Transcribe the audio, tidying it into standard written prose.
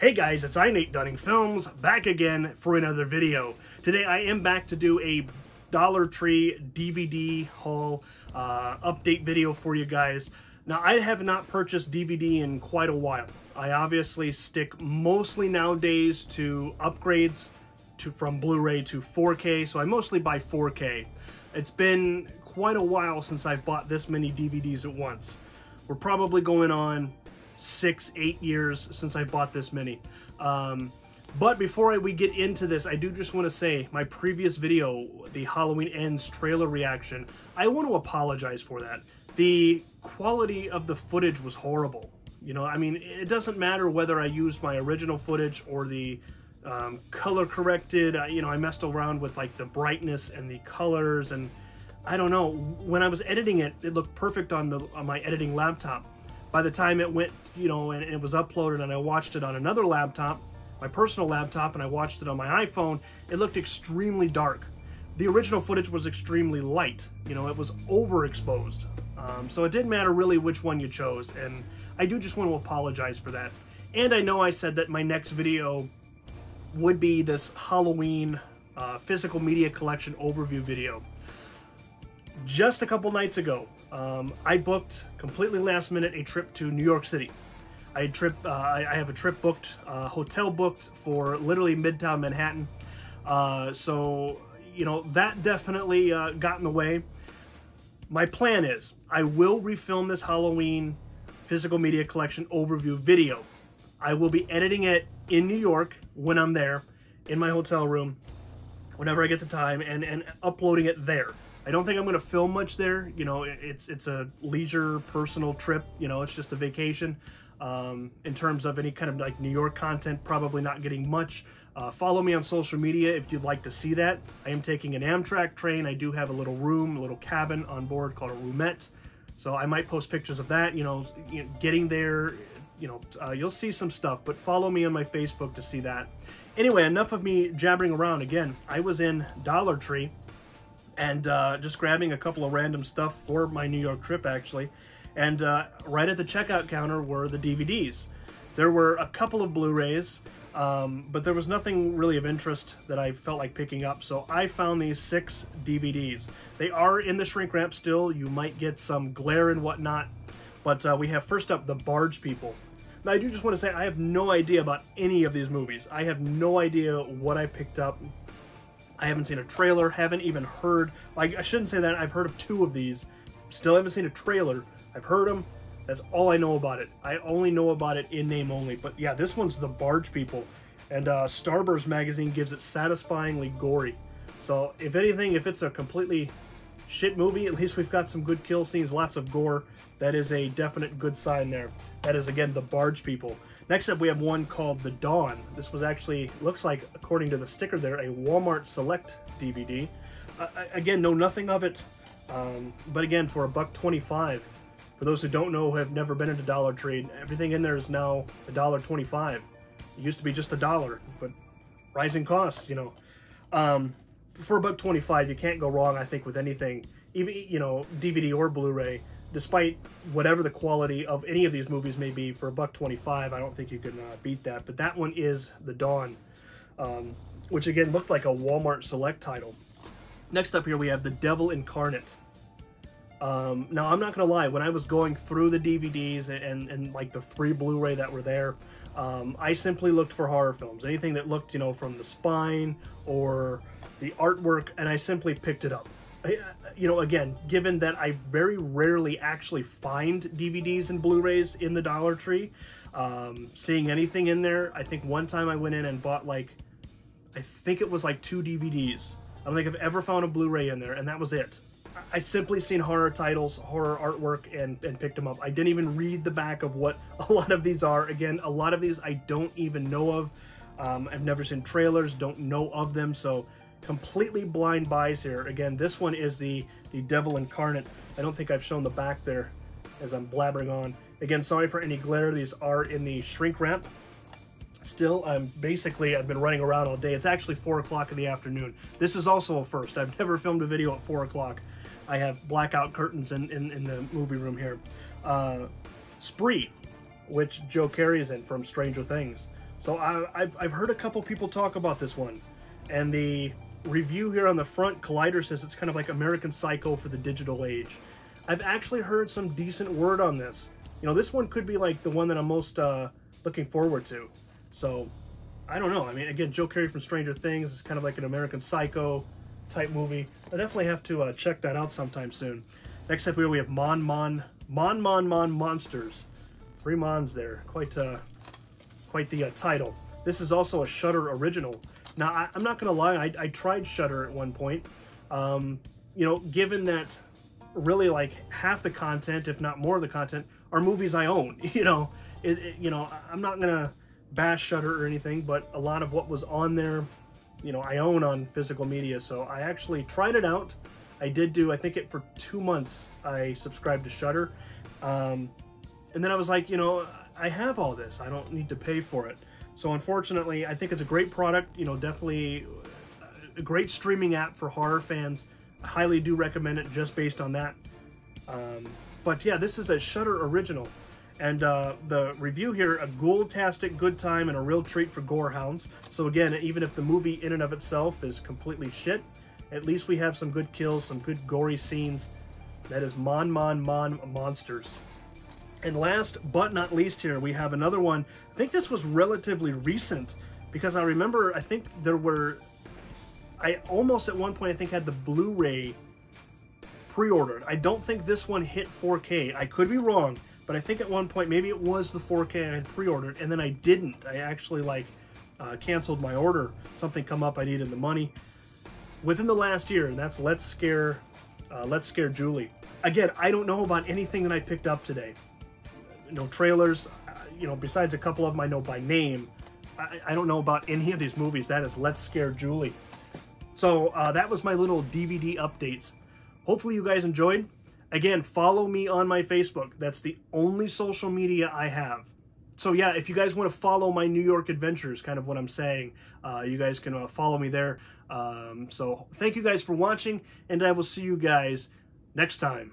Hey guys, it's NateDunningFilms, back again for another video. Today I am back to do a Dollar Tree DVD haul update video for you guys. Now, I have not purchased DVD in quite a while. I obviously stick mostly nowadays to upgrades from Blu-ray to 4K, so I mostly buy 4K. It's been quite a while since I've bought this many DVDs at once. We're probably going on 6-8 years since I bought this many. But before we get into this, I do just want to say my previous video, the Halloween Ends trailer reaction, I want to apologize for that. The quality of the footage was horrible. You know, I mean, it doesn't matter whether I used my original footage or the color corrected. You know, I messed around with like the brightness and the colors, and I don't know. When I was editing it, it looked perfect on my editing laptop. By the time it went, you know, and it was uploaded and I watched it on another laptop, my personal laptop, and I watched it on my iPhone, it looked extremely dark. The original footage was extremely light. You know, it was overexposed. So it didn't matter really which one you chose, and I do just want to apologize for that. And I know I said that my next video would be this Halloween physical media collection overview video. Just a couple nights ago, I booked completely last minute a trip to New York City. I have a trip booked, hotel booked for literally Midtown Manhattan. So, you know, that definitely got in the way. My plan is I will refilm this Halloween physical media collection overview video. I will be editing it in New York when I'm there, in my hotel room, whenever I get the time, and uploading it there. I don't think I'm going to film much there. You know, it's a leisure, personal trip. You know, it's just a vacation. In terms of any kind of like New York content, probably not getting much. Follow me on social media if you'd like to see that. I am taking an Amtrak train. I do have a little room, a little cabin on board called a roomette. So I might post pictures of that, you know getting there. You know, you'll see some stuff, but follow me on my Facebook to see that. Anyway, enough of me jabbering around. Again, I was in Dollar Tree and just grabbing a couple of random stuff for my New York trip, actually. And right at the checkout counter were the DVDs. There were a couple of Blu-rays, but there was nothing really of interest that I felt like picking up. So I found these 6 DVDs. They are in the shrink wrap still. You might get some glare and whatnot. But we have first up, The Barge People. Now, I do just want to say I have no idea about any of these movies. I have no idea what I picked up. I haven't seen a trailer, haven't even heard. Like, I shouldn't say that. I've heard of 2 of these. Still haven't seen a trailer. I've heard them. That's all I know about it. I only know about it in name only. But yeah, this one's The Barge People. And Starburst magazine gives it satisfyingly gory. So if anything, if it's a completely shit movie, at least we've got some good kill scenes, lots of gore. That is a definite good sign there. That is, again, The Barge People. Next up, we have one called The Dawn. This was actually, looks like, according to the sticker there, a Walmart Select DVD. Again, know nothing of it, but again, for $1.25. For those who don't know, who have never been into Dollar Tree, everything in there is now $1.25. It used to be just $1, but rising costs, you know. For $1.25, you can't go wrong, I think, with anything, even, you know, DVD or Blu-ray. Despite whatever the quality of any of these movies may be, for $1.25, I don't think you can beat that. But that one is The Dawn, which again looked like a Walmart Select title. Next up here we have The Devil Incarnate. Now, I'm not going to lie, when I was going through the DVDs and like the 3 Blu-ray that were there, I simply looked for horror films. Anything that looked, you know, from the spine or the artwork, and I simply picked it up. You know, again, given that I very rarely actually find DVDs and Blu-rays in the Dollar Tree, seeing anything in there, I think one time I went in and bought like, I think it was like 2 DVDs. I don't think I've ever found a Blu-ray in there, and that was it. I simply seen horror titles, horror artwork, and picked them up. I didn't even read the back of what a lot of these are. Again, a lot of these I don't even know of. I've never seen trailers, don't know of them, so completely blind buys here. Again, this one is the Devil Incarnate. I don't think I've shown the back there as I'm blabbering on. Again, sorry for any glare. These are in the shrink wrap. Still, I've been running around all day. It's actually 4 o'clock in the afternoon. This is also a first. I've never filmed a video at 4 o'clock. I have blackout curtains in the movie room here. Spree, which Joe Carey is in from Stranger Things. So I've heard a couple people talk about this one, and the review here on the front, Collider says it's kind of like American Psycho for the digital age. I've actually heard some decent word on this. You know, this one could be like the one that I'm most looking forward to. So, I don't know. I mean, again, Joe Carey from Stranger Things is kind of like an American Psycho type movie. I definitely have to check that out sometime soon. Next up here we have Mon Monsters. 3 Mons there. Quite the title. This is also a Shudder original. Now, I'm not going to lie, I tried Shudder at one point. You know, given that really like half the content, if not more of the content, are movies I own. You know, you know, I'm not going to bash Shudder or anything, but a lot of what was on there, you know, I own on physical media. So I actually tried it out. I did do, I think for 2 months, I subscribed to Shudder. And then I was like, you know, I have all this. I don't need to pay for it. So unfortunately, I think it's a great product. You know, definitely a great streaming app for horror fans. I highly do recommend it just based on that. But yeah, this is a Shudder original. And the review here, a ghoul-tastic good time and a real treat for gore hounds. So again, even if the movie in and of itself is completely shit, at least we have some good kills, some good gory scenes. That is Mon Monsters. And last but not least here, we have another one. I think this was relatively recent, because I remember, I think there were, I almost at one point I think had the Blu-ray pre-ordered. I don't think this one hit 4K. I could be wrong, but I think at one point, maybe it was the 4K I had pre-ordered, and then I didn't. I actually like canceled my order. Something come up, I needed the money. Within the last year, and that's Let's Scare Julie. Again, I don't know about anything that I picked up today. No trailers, you know, besides a couple of them I know by name. I don't know about any of these movies. That is Let's Scare Julie. So that was my little DVD updates. Hopefully you guys enjoyed. Again, follow me on my Facebook. That's the only social media I have. So yeah, if you guys want to follow my New York adventures, kind of what I'm saying, you guys can follow me there. So thank you guys for watching, and I will see you guys next time.